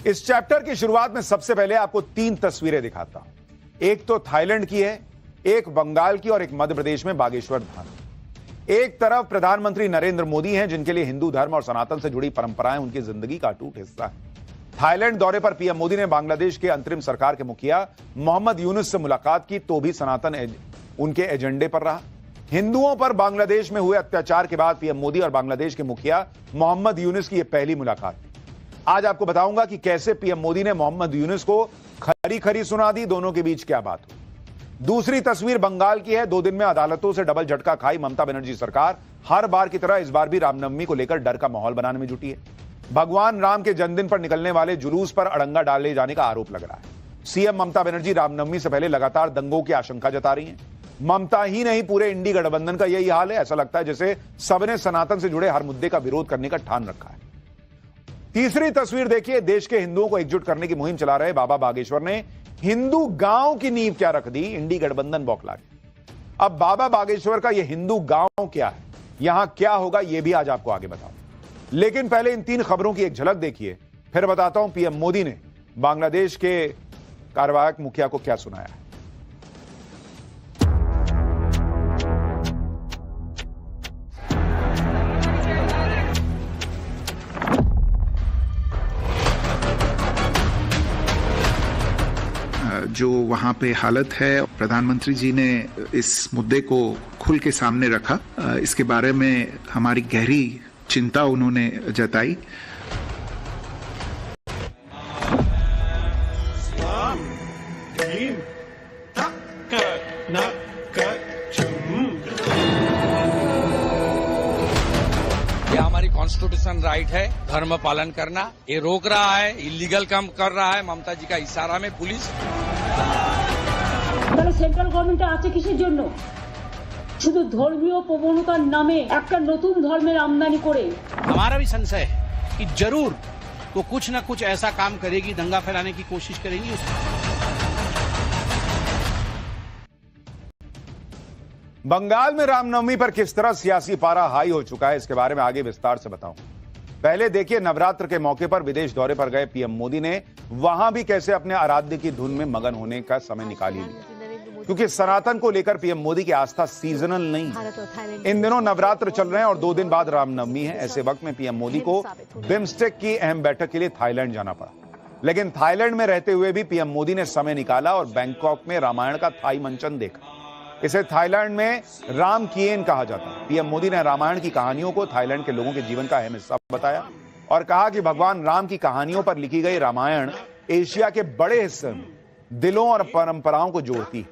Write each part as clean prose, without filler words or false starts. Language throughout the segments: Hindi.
इस चैप्टर की शुरुआत में सबसे पहले आपको 3 तस्वीरें दिखाता हूं। एक तो थाईलैंड की है, एक बंगाल की और एक मध्य प्रदेश में बागेश्वर धाम। एक तरफ प्रधानमंत्री नरेंद्र मोदी हैं, जिनके लिए हिंदू धर्म और सनातन से जुड़ी परंपराएं उनकी जिंदगी का अटूट हिस्सा है। थाईलैंड दौरे पर पीएम मोदी ने बांग्लादेश के अंतरिम सरकार के मुखिया मोहम्मद यूनुस से मुलाकात की, तो भी सनातन उनके एजेंडे पर रहा। हिंदुओं पर बांग्लादेश में हुए अत्याचार के बाद पीएम मोदी और बांग्लादेश के मुखिया मोहम्मद यूनुस की यह पहली मुलाकात। आज आपको बताऊंगा कि कैसे पीएम मोदी ने मोहम्मद यूनुस को खरी खरी सुना दी, दोनों के बीच क्या बात हुई। दूसरी तस्वीर बंगाल की है। 2 दिन में अदालतों से डबल झटका खाई ममता बनर्जी सरकार। हर बार की तरह इस बार भी रामनवमी को लेकर डर का माहौल बनाने में जुटी है। भगवान राम के जन्मदिन पर निकलने वाले जुलूस पर अड़ंगा डाले जाने का आरोप लग रहा है। सीएम ममता बनर्जी रामनवमी से पहले लगातार दंगों की आशंका जता रही हैं। ममता ही नहीं, पूरे इंडी गठबंधन का यही हाल है। ऐसा लगता है जैसे सबने सनातन से जुड़े हर मुद्दे का विरोध करने का ठान रखा है। तीसरी तस्वीर देखिए। देश के हिंदुओं को एकजुट करने की मुहिम चला रहे बाबा बागेश्वर ने हिंदू गांव की नींव क्या रख दी, इंडी गठबंधन बौखला गया। अब बाबा बागेश्वर का यह हिंदू गांव क्या है, यहां क्या होगा, यह भी आज आपको आगे बताऊं। लेकिन पहले इन 3 खबरों की एक झलक देखिए, फिर बताता हूं पीएम मोदी ने बांग्लादेश के कार्यवाहक मुखिया को क्या सुनाया है। जो वहाँ पे हालत है, प्रधानमंत्री जी ने इस मुद्दे को खुल के सामने रखा। इसके बारे में हमारी गहरी चिंता उन्होंने जताई। ये हमारी कॉन्स्टिट्यूशन राइट है धर्म पालन करना। ये रोक रहा है, इलीगल काम कर रहा है ममता जी का इशारा में पुलिस। সেন্ট্রাল গভর্নমেন্টে আছে কিসের জন্য? শুধু ধর্মীয় প্রবণতার নামে একটা নতুন ধর্মের আমদানি করে। हमारा भी संशय है कि जरूर वो कुछ न कुछ ऐसा काम करेगी, दंगा फैलाने की कोशिश करेगी। बंगाल में रामनवमी पर किस तरह सियासी पारा हाई हो चुका है, इसके बारे में आगे विस्तार से बताऊं। पहले देखिए, नवरात्र के मौके पर विदेश दौरे पर गए पीएम मोदी ने वहां भी कैसे अपने आराध्य की धुन में मगन होने का समय निकाल ही लिया, क्योंकि सनातन को लेकर पीएम मोदी की आस्था सीजनल नहीं है। इन दिनों नवरात्र चल रहे हैं और 2 दिन बाद रामनवमी है। ऐसे वक्त में पीएम मोदी को बिम्स्टेक की अहम बैठक के लिए थाईलैंड जाना पड़ा। लेकिन थाईलैंड में रहते हुए भी पीएम मोदी ने समय निकाला और बैंकॉक में रामायण का थाई मंचन देखा। इसे थाईलैंड में राम किएन कहा जाता है। पीएम मोदी ने रामायण की कहानियों को थाईलैंड के लोगों के जीवन का अहम हिस्सा बताया और कहा कि भगवान राम की कहानियों पर लिखी गई रामायण एशिया के बड़े हिस्से में दिलों और परंपराओं को जोड़ती है।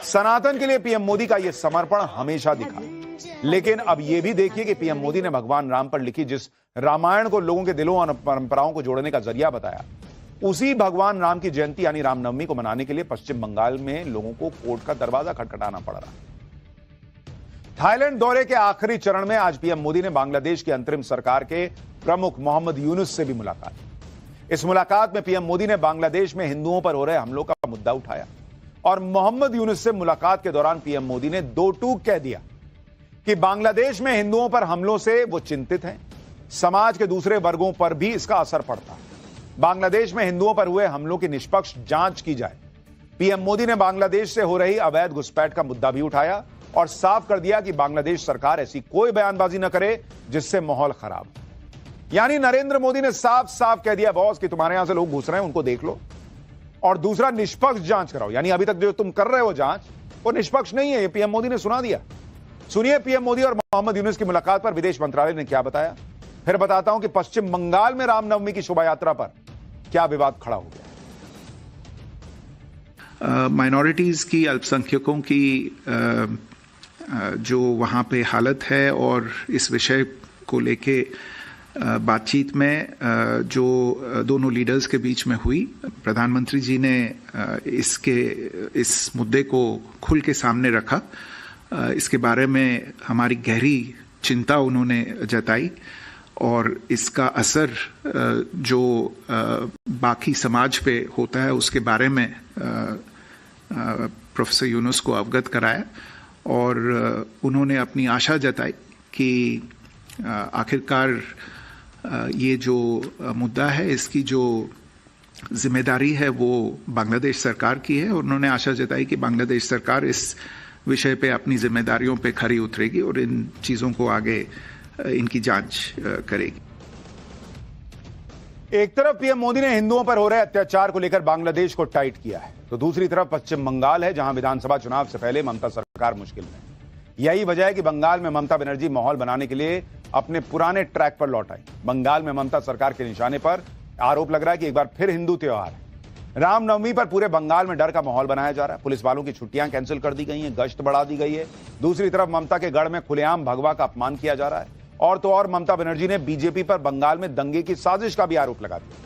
सनातन के लिए पीएम मोदी का यह समर्पण हमेशा दिखा। लेकिन अब यह भी देखिए कि पीएम मोदी ने भगवान राम पर लिखी जिस रामायण को लोगों के दिलों और परंपराओं को जोड़ने का जरिया बताया, उसी भगवान राम की जयंती यानी रामनवमी को मनाने के लिए पश्चिम बंगाल में लोगों को कोर्ट का दरवाजा खटखटाना पड़ रहा है। थाईलैंड दौरे के आखिरी चरण में आज पीएम मोदी ने बांग्लादेश की अंतरिम सरकार के प्रमुख मोहम्मद यूनुस से भी मुलाकात की। इस मुलाकात में पीएम मोदी ने बांग्लादेश में हिंदुओं पर हो रहे हमलों का मुद्दा उठाया और मोहम्मद यूनुस से मुलाकात के दौरान पीएम मोदी ने 2 टूक कह दिया कि बांग्लादेश में हिंदुओं पर हमलों से वो चिंतित हैं, समाज के दूसरे वर्गों पर भी इसका असर पड़ता है। बांग्लादेश में हिंदुओं पर हुए हमलों की निष्पक्ष जांच की जाए। पीएम मोदी ने बांग्लादेश से हो रही अवैध घुसपैठ का मुद्दा भी उठाया और साफ कर दिया कि बांग्लादेश सरकार ऐसी कोई बयानबाजी न करे जिससे माहौल खराब। यानी नरेंद्र मोदी ने साफ साफ कह दिया बॉस कि तुम्हारे यहां से लोग घुस रहे हैं, उनको देख लो, और दूसरा निष्पक्ष जांच कराओ। यानी अभी तक जो तुम कर रहे हो जांच, वो निष्पक्ष नहीं है, ये पीएम मोदी ने सुना दिया। सुनिए पीएम मोदी और मोहम्मद यूनुस की मुलाकात पर विदेश मंत्रालय ने क्या बताया, फिर बताता हूं कि पश्चिम बंगाल में रामनवमी की शोभा यात्रा पर क्या विवाद खड़ा हो गया। माइनॉरिटीज की, अल्पसंख्यकों की जो वहाँ पे हालत है और इस विषय को लेके बातचीत में जो दोनों लीडर्स के बीच में हुई, प्रधानमंत्री जी ने इस मुद्दे को खुल के सामने रखा। इसके बारे में हमारी गहरी चिंता उन्होंने जताई और इसका असर जो बाकी समाज पे होता है उसके बारे में प्रोफेसर यूनुस को अवगत कराया और उन्होंने अपनी आशा जताई कि आखिरकार ये जो मुद्दा है इसकी जो जिम्मेदारी है वो बांग्लादेश सरकार की है और उन्होंने आशा जताई कि बांग्लादेश सरकार इस विषय पे अपनी जिम्मेदारियों पे खरी उतरेगी और इन चीज़ों को आगे इनकी जांच करेगी। एक तरफ पीएम मोदी ने हिंदुओं पर हो रहे अत्याचार को लेकर बांग्लादेश को टाइट किया है, तो दूसरी तरफ पश्चिम बंगाल है जहां विधानसभा चुनाव से पहले ममता सरकार मुश्किल में है। यही वजह है कि बंगाल में ममता बनर्जी माहौल बनाने के लिए अपने पुराने ट्रैक पर लौट आई। बंगाल में ममता सरकार के निशाने पर आरोप लग रहा है कि एक बार फिर हिंदू त्योहार है। रामनवमी पर पूरे बंगाल में डर का माहौल बनाया जा रहा है। पुलिस वालों की छुट्टियां कैंसिल कर दी गई हैं, गश्त बढ़ा दी गई है। दूसरी तरफ ममता के गढ़ में खुलेआम भगवा का अपमान किया जा रहा है। और तो और ममता बनर्जी ने बीजेपी पर बंगाल में दंगे की साजिश का भी आरोप लगा दिया।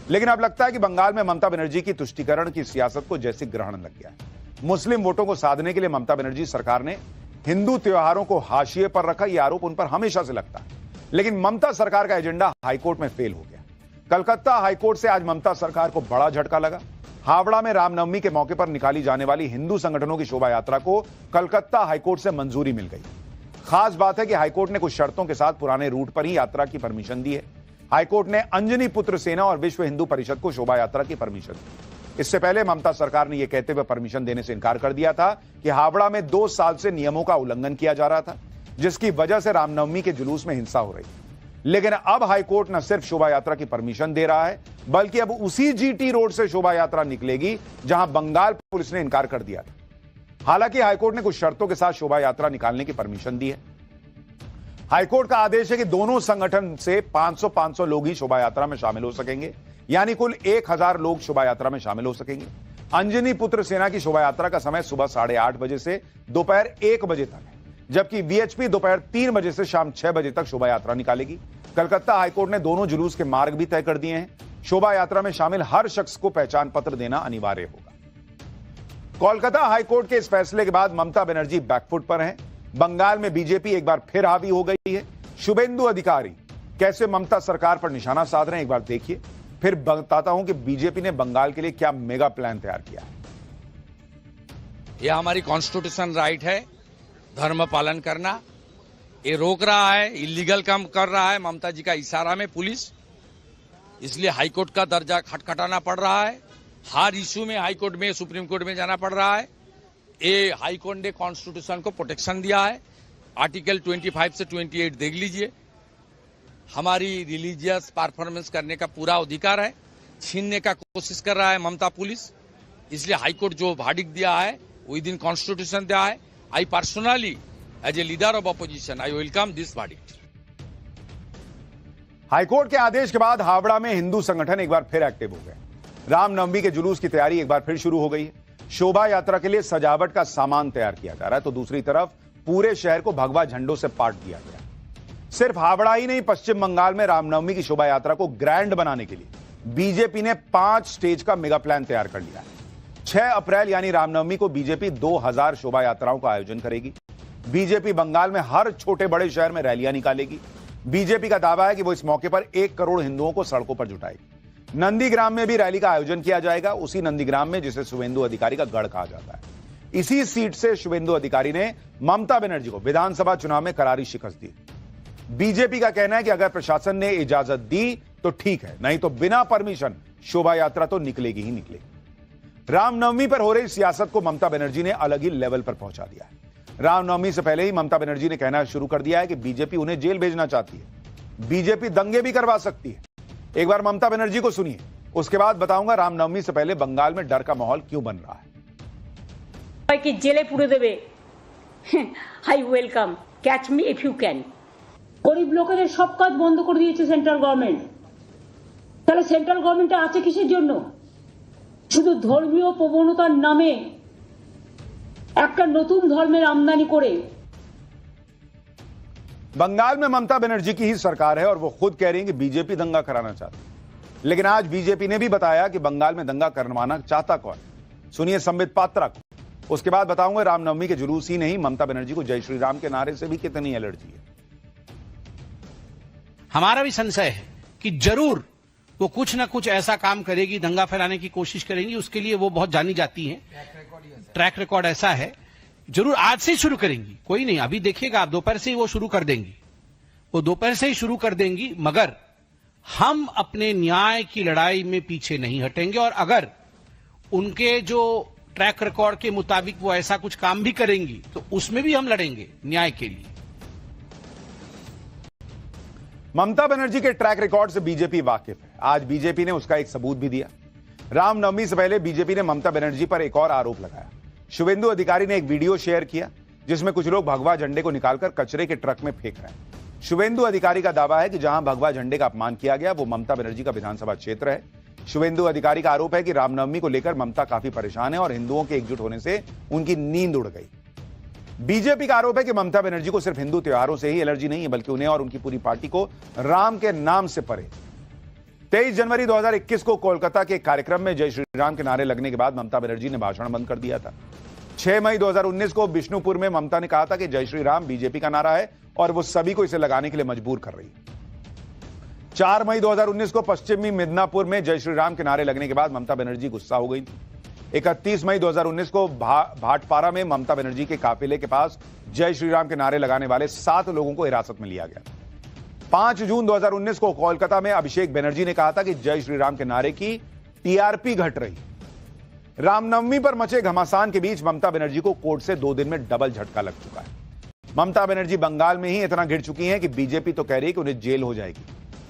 लेकिन अब लगता है कि बंगाल में ममता बनर्जी की तुष्टीकरण की सियासत को जैसे ग्रहण लग गया है। मुस्लिम वोटों को साधने के लिए ममता बनर्जी सरकार ने हिंदू त्योहारों को हाशिए पर रखा। यह आरोप उन पर हमेशा से लगता है, लेकिन ममता सरकार का एजेंडा हाईकोर्ट में फेल हो गया। कलकत्ता हाईकोर्ट से आज ममता सरकार को बड़ा झटका लगा। हावड़ा में रामनवमी के मौके पर निकाली जाने वाली हिंदू संगठनों की शोभा यात्रा को कलकत्ता हाईकोर्ट से मंजूरी मिल गई। खास बात है कि हाईकोर्ट ने कुछ शर्तों के साथ पुराने रूट पर ही यात्रा की परमिशन दी है। हाईकोर्ट ने अंजनी पुत्र सेना और विश्व हिंदू परिषद को शोभा यात्रा की परमिशन दी। इससे पहले ममता सरकार ने यह कहते हुए परमिशन देने से इनकार कर दिया था कि हावड़ा में 2 साल से नियमों का उल्लंघन किया जा रहा था, जिसकी वजह से रामनवमी के जुलूस में हिंसा हो रही। लेकिन अब हाईकोर्ट न सिर्फ शोभा यात्रा की परमिशन दे रहा है, बल्कि अब उसी जीटी रोड से शोभा यात्रा निकलेगी जहां बंगाल पुलिस ने इनकार कर दिया था। हालांकि हाईकोर्ट ने कुछ शर्तों के साथ शोभा यात्रा निकालने की परमिशन दी है। हाईकोर्ट का आदेश है कि दोनों संगठन से 500 लोग ही शोभा यात्रा में शामिल हो सकेंगे, यानी कुल 1000 लोग शोभा यात्रा में शामिल हो सकेंगे। अंजनी पुत्र सेना की शोभा यात्रा का समय सुबह 8:30 बजे से दोपहर 1 बजे तक है, जबकि वीएचपी दोपहर 3 बजे से शाम 6 बजे तक शोभा यात्रा निकालेगी। कलकत्ता हाईकोर्ट ने दोनों जुलूस के मार्ग भी तय कर दिए हैं। शोभा यात्रा में शामिल हर शख्स को पहचान पत्र देना अनिवार्य होगा। कोलकाता हाईकोर्ट के इस फैसले के बाद ममता बनर्जी बैकफुट पर हैं। बंगाल में बीजेपी एक बार फिर हावी हो गई है। शुभेंदु अधिकारी कैसे ममता सरकार पर निशाना साध रहे हैं, एक बार देखिए, फिर बताता हूं कि बीजेपी ने बंगाल के लिए क्या मेगा प्लान तैयार किया है। यह हमारी कॉन्स्टिट्यूशन राइट है, धर्म पालन करना। ये रोक रहा है, इलीगल काम कर रहा है ममता जी का इशारा में पुलिस, इसलिए हाईकोर्ट का दर्जा खटखटाना पड़ रहा है। हर इश्यू में हाईकोर्ट में, सुप्रीम कोर्ट में जाना पड़ रहा है। ये हाईकोर्ट ने कॉन्स्टिट्यूशन को प्रोटेक्शन दिया है। आर्टिकल 25 से 28 देख लीजिए। हमारी रिलीजियस परफॉर्मेंस करने का पूरा अधिकार है, छीनने का कोशिश कर रहा है ममता पुलिस। इसलिए हाईकोर्ट जो वर्डिक्ट दिया है विद इन कॉन्स्टिट्यूशन दिया है। I personally as a leader of opposition I welcome this verdict. High court के आदेश के बाद हावड़ा में हिंदू संगठन एक बार फिर एक्टिव हो गए। रामनवमी के जुलूस की तैयारी एक बार फिर शुरू हो गई है। शोभा यात्रा के लिए सजावट का सामान तैयार किया जा रहा है, तो दूसरी तरफ पूरे शहर को भगवा झंडों से पाट दिया गया। सिर्फ हावड़ा ही नहीं, पश्चिम बंगाल में रामनवमी की शोभा यात्रा को ग्रैंड बनाने के लिए बीजेपी ने 5 स्टेज का मेगा प्लान तैयार कर लिया है। 6 अप्रैल यानी रामनवमी को बीजेपी 2000 शोभा यात्राओं का आयोजन करेगी। बीजेपी बंगाल में हर छोटे बड़े शहर में रैलियां निकालेगी। बीजेपी का दावा है कि वो इस मौके पर 1 करोड़ हिंदुओं को सड़कों पर जुटाएगी। नंदीग्राम में भी रैली का आयोजन किया जाएगा, उसी नंदीग्राम में जिसे शुभेंदु अधिकारी का गढ़ कहा जाता है। इसी सीट से शुभेंदु अधिकारी ने ममता बनर्जी को विधानसभा चुनाव में करारी शिकस्त दी। बीजेपी का कहना है कि अगर प्रशासन ने इजाजत दी तो ठीक है, नहीं तो बिना परमिशन शोभा यात्रा तो निकलेगी ही निकलेगी। रामनवमी पर हो रही सियासत को ममता बनर्जी ने अलग ही लेवल पर पहुंचा दिया है। रामनवमी से पहले ही ममता बनर्जी ने कहना शुरू कर दिया है कि बीजेपी उन्हें जेल भेजना चाहती है। बीजेपी दंगे भी करवा सकती है। एक बार ममता बनर्जी को सुनिए, उसके बाद बताऊंगा रामनवमी से पहले बंगाल में डर का माहौल क्यों बन रहा है। कि जेले पुरे देवे, I welcome, catch me if you can. गरीब लोकेদের সব কাজ বন্ধ করে দিয়েছে সেন্ট্রাল গভর্নমেন্ট। তাহলে সেন্ট্রাল গভর্নমেন্টে আছে কিসের জন্য? শুধু ধর্মীয় প্রবণতার নামে একটা নতুন ধর্মের আমদানি করে। बंगाल में ममता बनर्जी की ही सरकार है और वो खुद कह रही है कि बीजेपी दंगा कराना चाहती है। लेकिन आज बीजेपी ने भी बताया कि बंगाल में दंगा करवाना चाहता कौन है। सुनिए संबित पात्रा को, उसके बाद बताऊंगा रामनवमी के जुलूस ही नहीं, ममता बनर्जी को जय श्री राम के नारे से भी कितनी एलर्जी है। हमारा भी संशय है कि जरूर वो कुछ ना कुछ ऐसा काम करेगी, दंगा फैलाने की कोशिश करेंगी। उसके लिए वो बहुत जानी जाती है, ट्रैक रिकॉर्ड ऐसा है। जरूर आज से ही शुरू करेंगी, कोई नहीं, अभी देखिएगा आप, दोपहर से ही वो शुरू कर देंगी। वो दोपहर से ही शुरू कर देंगी, मगर हम अपने न्याय की लड़ाई में पीछे नहीं हटेंगे और अगर उनके जो ट्रैक रिकॉर्ड के मुताबिक वो ऐसा कुछ काम भी करेंगी तो उसमें भी हम लड़ेंगे न्याय के लिए। ममता बनर्जी के ट्रैक रिकॉर्ड से बीजेपी वाकिफ है। आज बीजेपी ने उसका एक सबूत भी दिया। रामनवमी से पहले बीजेपी ने ममता बनर्जी पर एक और आरोप लगाया। शुभेंदु अधिकारी ने एक वीडियो शेयर किया जिसमें कुछ लोग भगवा झंडे को निकालकर कचरे के ट्रक में फेंक रहे हैं। शुभेंदु अधिकारी का दावा है कि जहां भगवा झंडे का अपमान किया गया वो ममता बनर्जी का विधानसभा क्षेत्र है। शुभेंदु अधिकारी का आरोप है कि रामनवमी को लेकर ममता काफी परेशान है और हिंदुओं के एकजुट होने से उनकी नींद उड़ गई। बीजेपी का आरोप है कि ममता बनर्जी को सिर्फ हिंदू त्योहारों से ही एलर्जी नहीं है बल्कि उन्हें और उनकी पूरी पार्टी को राम के नाम से परे। 23 जनवरी 2021 को कोलकाता के कार्यक्रम में जय श्री राम के नारे लगने के बाद ममता बनर्जी ने भाषण बंद कर दिया था। 6 मई 2019 को बिष्णुपुर में ममता ने कहा था कि जय श्री राम बीजेपी का नारा है और वो सभी को इसे लगाने के लिए मजबूर कर रही है। 4 मई 2019 को पश्चिमी मिदनापुर में जय श्री राम के नारे लगने के बाद ममता बनर्जी गुस्सा हो गई थी। 31 मई 2019 को भाटपारा में ममता बनर्जी के काफिले के पास जय श्री राम के नारे लगाने वाले 7 लोगों को हिरासत में लिया गया। 5 जून 2019 को कोलकाता में अभिषेक बनर्जी ने कहा था कि जय श्री राम के नारे की टीआरपी घट रही। रामनवमी पर मचे घमासान के बीच ममता बनर्जी को कोर्ट से 2 दिन में डबल झटका लग चुका है। ममता बनर्जी बंगाल में ही इतना घिर चुकी हैं कि बीजेपी तो कह रही है कि उन्हें जेल हो जाएगी।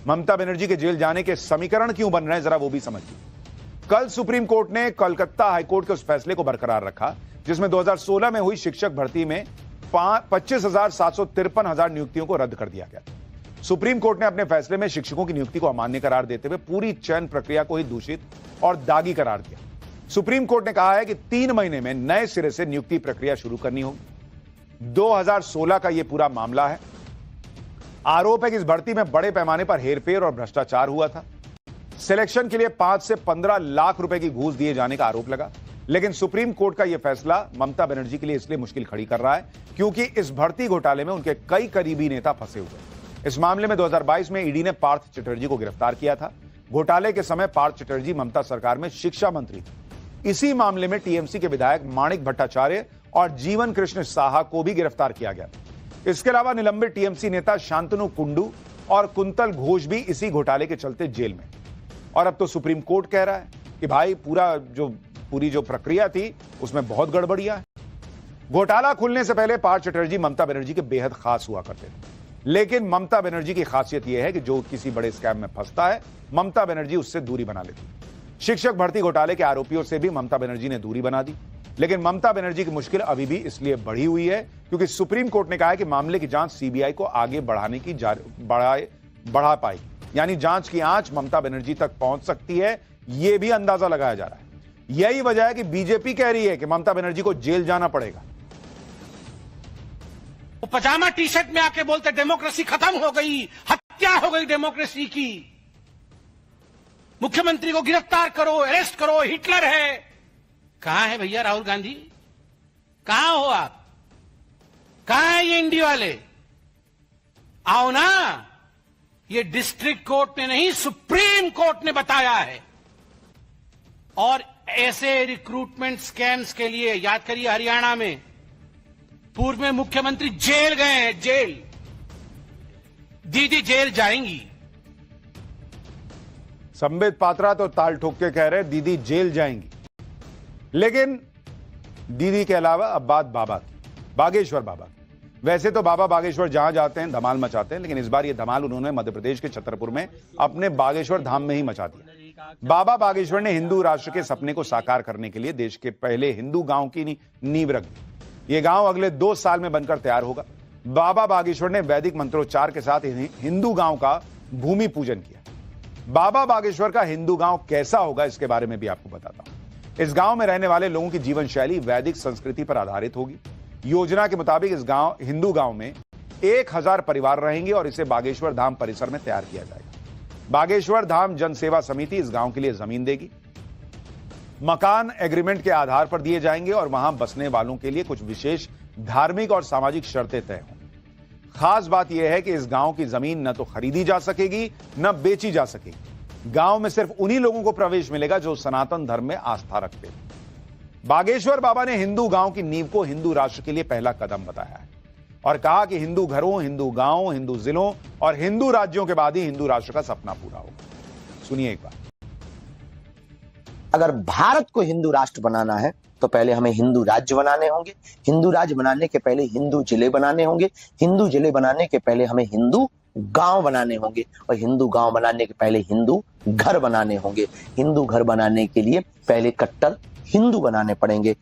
ममता बनर्जी के जेल जाने के समीकरण क्यों बन रहे हैं, जरा वो भी समझिए। कल सुप्रीम कोर्ट ने कोलकाता हाईकोर्ट के उस फैसले को बरकरार रखा जिसमें 2016 में हुई शिक्षक भर्ती में 25,753 नियुक्तियों को रद्द कर दिया गया। सुप्रीम कोर्ट ने अपने फैसले में शिक्षकों की नियुक्ति को अमान्य करार देते हुए पूरी चयन प्रक्रिया को ही दूषित और दागी करार दिया। सुप्रीम कोर्ट ने कहा है कि 3 महीने में नए सिरे से नियुक्ति प्रक्रिया शुरू करनी होगी। 2016 का यह पूरा मामला है। आरोप है कि इस भर्ती में बड़े पैमाने पर हेरफेर और भ्रष्टाचार हुआ था। सिलेक्शन के लिए 5 से 15 लाख रुपए की घूस दिए जाने का आरोप लगा। लेकिन सुप्रीम कोर्ट का यह फैसला ममता बनर्जी के लिए इसलिए मुश्किल खड़ी कर रहा है क्योंकि इस भर्ती घोटाले में उनके कई करीबी नेता फंसे हुए। इस मामले में 2022 में ईडी ने पार्थ चटर्जी को गिरफ्तार किया था। घोटाले के समय पार्थ चटर्जी ममता सरकार में शिक्षा मंत्री थे। इसी मामले में टीएमसी के विधायक माणिक भट्टाचार्य और जीवन कृष्ण साहा को भी गिरफ्तार किया गया। इसके अलावा निलंबित टीएमसी नेता शांतनु कुंडू और कुंतल घोष भी इसी घोटाले के चलते जेल में। और अब तो सुप्रीम कोर्ट कह रहा है कि भाई पूरी जो प्रक्रिया थी उसमें बहुत गड़बड़ियां है। घोटाला खुलने से पहले पार्थ चटर्जी ममता बनर्जी के बेहद खास हुआ करते थे। लेकिन ममता बनर्जी की खासियत यह है कि जो किसी बड़े स्कैम में फंसता है ममता बनर्जी उससे दूरी बना लेती। शिक्षक भर्ती घोटाले के आरोपियों से भी ममता बनर्जी ने दूरी बना दी। लेकिन ममता बनर्जी की मुश्किल अभी भी इसलिए बढ़ी हुई है क्योंकि सुप्रीम कोर्ट ने कहा है कि मामले की जांच सीबीआई को आगे बढ़ाने की बढ़ा पाएगी, यानी जांच की आंच ममता बनर्जी तक पहुंच सकती है, यह भी अंदाजा लगाया जा रहा है। यही वजह है कि बीजेपी कह रही है कि ममता बनर्जी को जेल जाना पड़ेगा। वो पजामा टी शर्ट में आके बोलते डेमोक्रेसी खत्म हो गई, हत्या हो गई डेमोक्रेसी की, मुख्यमंत्री को गिरफ्तार करो, अरेस्ट करो, हिटलर है। कहां है भैया राहुल गांधी? कहां हो आप? कहां है ये इंडी वाले? आओ ना। ये डिस्ट्रिक्ट कोर्ट ने नहीं सुप्रीम कोर्ट ने बताया है। और ऐसे रिक्रूटमेंट स्कैम्स के लिए याद करिए हरियाणा में पूर्व में मुख्यमंत्री जेल गए हैं, जेल। दीदी जेल जाएंगी। संबित पात्रा तो ताल ठोक के कह रहे दीदी जेल जाएंगी। लेकिन दीदी के अलावा अब बात बाबा की, बागेश्वर बाबा की। वैसे तो बाबा बागेश्वर जहां जाते हैं धमाल मचाते हैं, लेकिन इस बार ये धमाल उन्होंने मध्य प्रदेश के छतरपुर में अपने बागेश्वर धाम में ही मचा दिया। बाबा बागेश्वर ने हिंदू राष्ट्र के सपने को साकार करने के लिए देश के पहले हिंदू गांव की नींव रख दी। ये गांव अगले 2 साल में बनकर तैयार होगा। बाबा बागेश्वर ने वैदिक मंत्रोच्चार के साथ हिंदू गांव का भूमि पूजन किया। बाबा बागेश्वर का हिंदू गांव कैसा होगा इसके बारे में भी आपको बताता हूं। इस गांव में रहने वाले लोगों की जीवन शैली वैदिक संस्कृति पर आधारित होगी। योजना के मुताबिक इस हिंदू गांव में 1000 परिवार रहेंगे और इसे बागेश्वर धाम परिसर में तैयार किया जाएगा। बागेश्वर धाम जन सेवा समिति इस गांव के लिए जमीन देगी। मकान एग्रीमेंट के आधार पर दिए जाएंगे और वहां बसने वालों के लिए कुछ विशेष धार्मिक और सामाजिक शर्तें तय होंगी। खास बात यह है कि इस गांव की जमीन न तो खरीदी जा सकेगी न बेची जा सकेगी। गांव में सिर्फ उन्हीं लोगों को प्रवेश मिलेगा जो सनातन धर्म में आस्था रखते हैं। बागेश्वर बाबा ने हिंदू गांव की नींव को हिंदू राष्ट्र के लिए पहला कदम बताया है और कहा कि हिंदू घरों, हिंदू गांवों, हिंदू जिलों और हिंदू राज्यों के बाद ही हिंदू राष्ट्र का सपना पूरा होगा। सुनिए एक बार। अगर भारत को हिंदू राष्ट्र बनाना है तो पहले हमें हिंदू राज्य बनाने होंगे, हिंदू राज्य बनाने के पहले हिंदू जिले बनाने होंगे, हिंदू जिले बनाने के पहले हमें हिंदू गांव बनाने होंगे और हिंदू गांव बनाने के पहले हिंदू घर बनाने होंगे। हिंदू घर बनाने के लिए पहले कट्टर हिंदू बनाने पड़ेंगे।